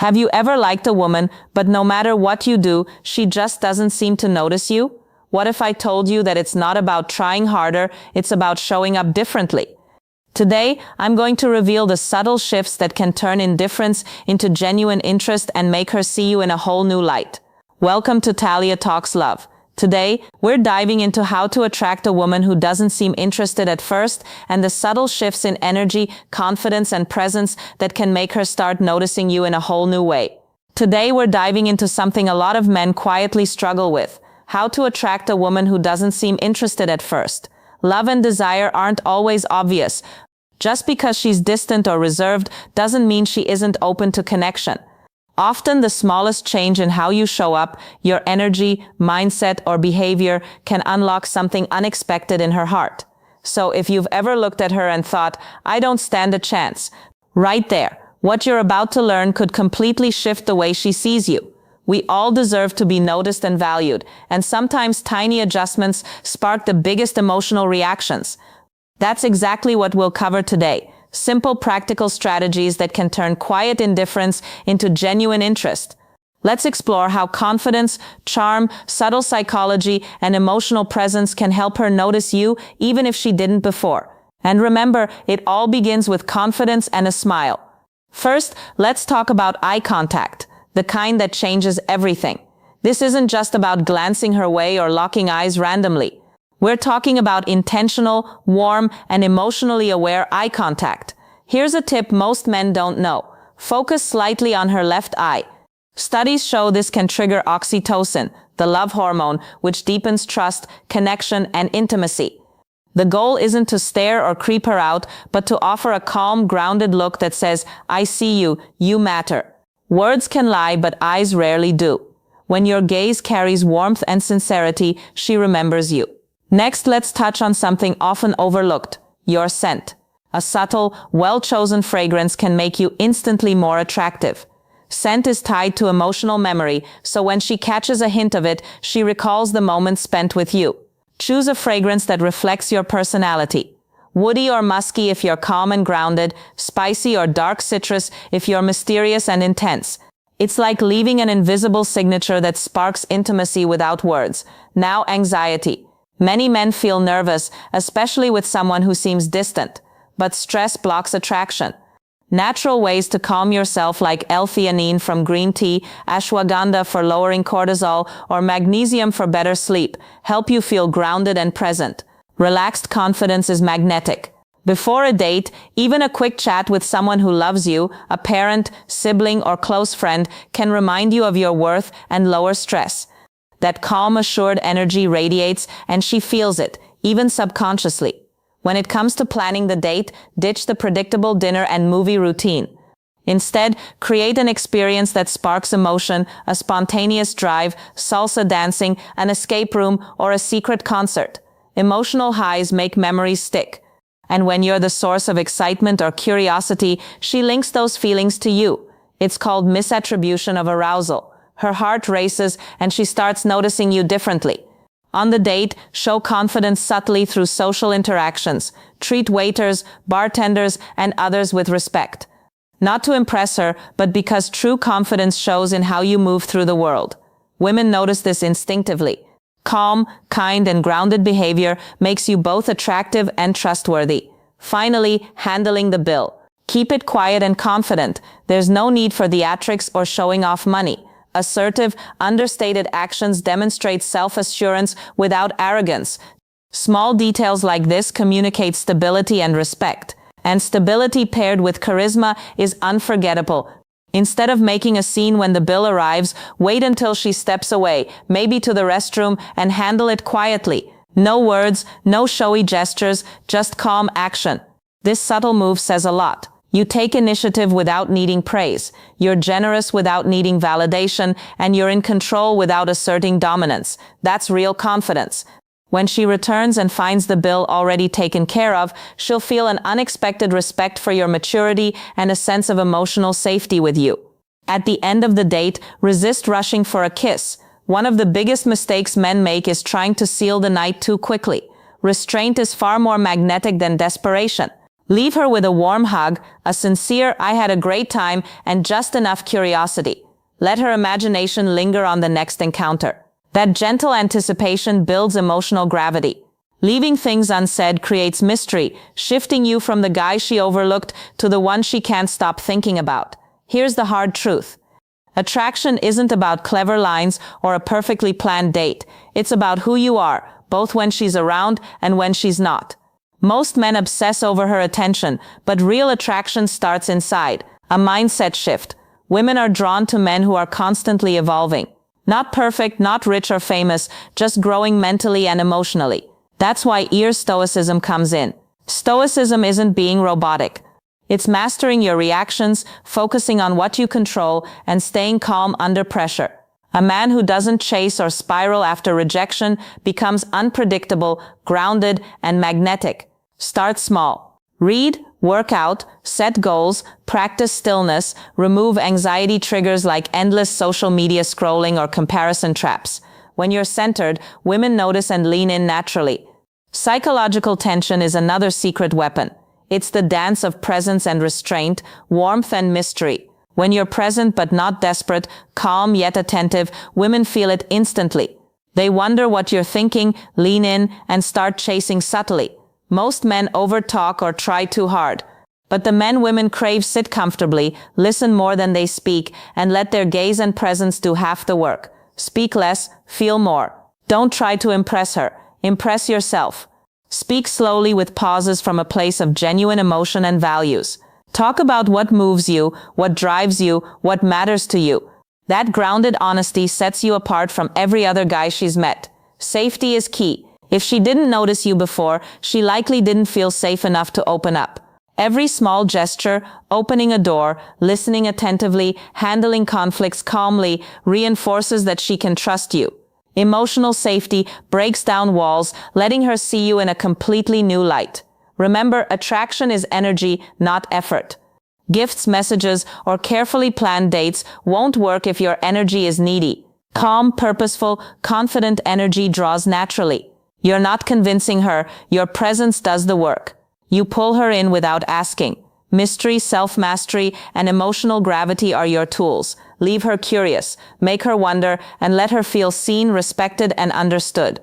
Have you ever liked a woman, but no matter what you do, she just doesn't seem to notice you? What if I told you that it's not about trying harder, it's about showing up differently? Today, I'm going to reveal the subtle shifts that can turn indifference into genuine interest and make her see you in a whole new light. Welcome to Talia Talks Love. Today, we're diving into how to attract a woman who doesn't seem interested at first and the subtle shifts in energy, confidence, and presence that can make her start noticing you in a whole new way. Today, we're diving into something a lot of men quietly struggle with: how to attract a woman who doesn't seem interested at first. Love and desire aren't always obvious. Just because she's distant or reserved doesn't mean she isn't open to connection. Often the smallest change in how you show up, your energy, mindset, or behavior can unlock something unexpected in her heart. So if you've ever looked at her and thought, "I don't stand a chance," right there, what you're about to learn could completely shift the way she sees you. We all deserve to be noticed and valued, and sometimes tiny adjustments spark the biggest emotional reactions. That's exactly what we'll cover today. Simple, practical strategies that can turn quiet indifference into genuine interest. Let's explore how confidence, charm, subtle psychology, and emotional presence can help her notice you even if she didn't before. And remember, it all begins with confidence and a smile. First, let's talk about eye contact, the kind that changes everything. This isn't just about glancing her way or locking eyes randomly. We're talking about intentional, warm, and emotionally aware eye contact. Here's a tip most men don't know. Focus slightly on her left eye. Studies show this can trigger oxytocin, the love hormone, which deepens trust, connection, and intimacy. The goal isn't to stare or creep her out, but to offer a calm, grounded look that says, "I see you, you matter." Words can lie, but eyes rarely do. When your gaze carries warmth and sincerity, she remembers you. Next, let's touch on something often overlooked: your scent. A subtle, well-chosen fragrance can make you instantly more attractive. Scent is tied to emotional memory, so when she catches a hint of it, she recalls the moments spent with you. Choose a fragrance that reflects your personality. Woody or musky if you're calm and grounded, spicy or dark citrus if you're mysterious and intense. It's like leaving an invisible signature that sparks intimacy without words. Now, anxiety. Many men feel nervous, especially with someone who seems distant, but stress blocks attraction. Natural ways to calm yourself, like L-theanine from green tea, ashwagandha for lowering cortisol, or magnesium for better sleep, help you feel grounded and present. Relaxed confidence is magnetic. Before a date, even a quick chat with someone who loves you, a parent, sibling, or close friend, can remind you of your worth and lower stress. That calm, assured energy radiates, and she feels it, even subconsciously. When it comes to planning the date, ditch the predictable dinner and movie routine. Instead, create an experience that sparks emotion: a spontaneous drive, salsa dancing, an escape room, or a secret concert. Emotional highs make memories stick. And when you're the source of excitement or curiosity, she links those feelings to you. It's called misattribution of arousal. Her heart races and she starts noticing you differently. On the date, show confidence subtly through social interactions. Treat waiters, bartenders, and others with respect. Not to impress her, but because true confidence shows in how you move through the world. Women notice this instinctively. Calm, kind, and grounded behavior makes you both attractive and trustworthy. Finally, handling the bill. Keep it quiet and confident. There's no need for theatrics or showing off money. Assertive, understated actions demonstrate self-assurance without arrogance. Small details like this communicate stability and respect. And stability paired with charisma is unforgettable. Instead of making a scene when the bill arrives, wait until she steps away, maybe to the restroom, and handle it quietly. No words, no showy gestures, just calm action. This subtle move says a lot. You take initiative without needing praise. You're generous without needing validation, and you're in control without asserting dominance. That's real confidence. When she returns and finds the bill already taken care of, she'll feel an unexpected respect for your maturity and a sense of emotional safety with you. At the end of the date, resist rushing for a kiss. One of the biggest mistakes men make is trying to seal the night too quickly. Restraint is far more magnetic than desperation. Leave her with a warm hug, a sincere "I had a great time," and just enough curiosity. Let her imagination linger on the next encounter. That gentle anticipation builds emotional gravity. Leaving things unsaid creates mystery, shifting you from the guy she overlooked to the one she can't stop thinking about. Here's the hard truth. Attraction isn't about clever lines or a perfectly planned date. It's about who you are, both when she's around and when she's not. Most men obsess over her attention, but real attraction starts inside, a mindset shift. Women are drawn to men who are constantly evolving. Not perfect, not rich or famous, just growing mentally and emotionally. That's why stoicism comes in. Stoicism isn't being robotic. It's mastering your reactions, focusing on what you control, and staying calm under pressure. A man who doesn't chase or spiral after rejection becomes unpredictable, grounded, and magnetic. Start small. Read, work out, set goals, practice stillness, remove anxiety triggers like endless social media scrolling or comparison traps. When you're centered, women notice and lean in naturally. Psychological tension is another secret weapon. It's the dance of presence and restraint, warmth and mystery. When you're present but not desperate, calm yet attentive, women feel it instantly. They wonder what you're thinking, lean in, and start chasing subtly. Most men overtalk or try too hard. But the men women crave sit comfortably, listen more than they speak, and let their gaze and presence do half the work. Speak less, feel more. Don't try to impress her. Impress yourself. Speak slowly with pauses from a place of genuine emotion and values. Talk about what moves you, what drives you, what matters to you. That grounded honesty sets you apart from every other guy she's met. Safety is key. If she didn't notice you before, she likely didn't feel safe enough to open up. Every small gesture, opening a door, listening attentively, handling conflicts calmly, reinforces that she can trust you. Emotional safety breaks down walls, letting her see you in a completely new light. Remember, attraction is energy, not effort. Gifts, messages, or carefully planned dates won't work if your energy is needy. Calm, purposeful, confident energy draws naturally. You're not convincing her, your presence does the work. You pull her in without asking. Mystery, self-mastery, and emotional gravity are your tools. Leave her curious, make her wonder, and let her feel seen, respected, and understood.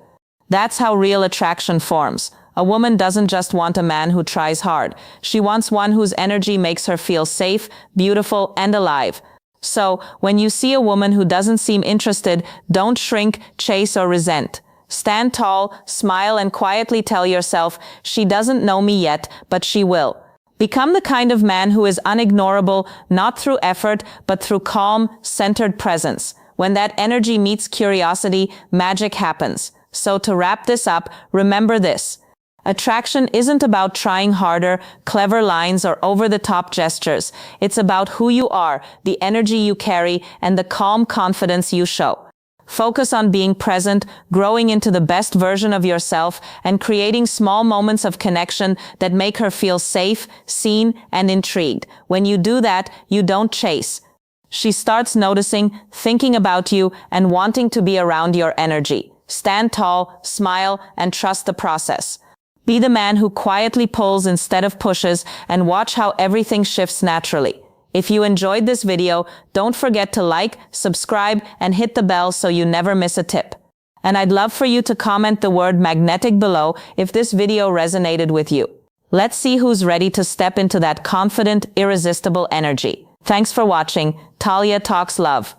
That's how real attraction forms. A woman doesn't just want a man who tries hard. She wants one whose energy makes her feel safe, beautiful, and alive. So, when you see a woman who doesn't seem interested, don't shrink, chase, or resent. Stand tall, smile, and quietly tell yourself, she doesn't know me yet, but she will. Become the kind of man who is unignorable, not through effort, but through calm, centered presence. When that energy meets curiosity, magic happens. So to wrap this up, remember this. Attraction isn't about trying harder, clever lines, or over-the-top gestures. It's about who you are, the energy you carry, and the calm confidence you show. Focus on being present, growing into the best version of yourself, and creating small moments of connection that make her feel safe, seen, and intrigued. When you do that, you don't chase. She starts noticing, thinking about you, and wanting to be around your energy. Stand tall, smile, and trust the process. Be the man who quietly pulls instead of pushes, and watch how everything shifts naturally. If you enjoyed this video, don't forget to like, subscribe, and hit the bell so you never miss a tip. And I'd love for you to comment the word magnetic below if this video resonated with you. Let's see who's ready to step into that confident, irresistible energy. Thanks for watching. Talia Talks Love.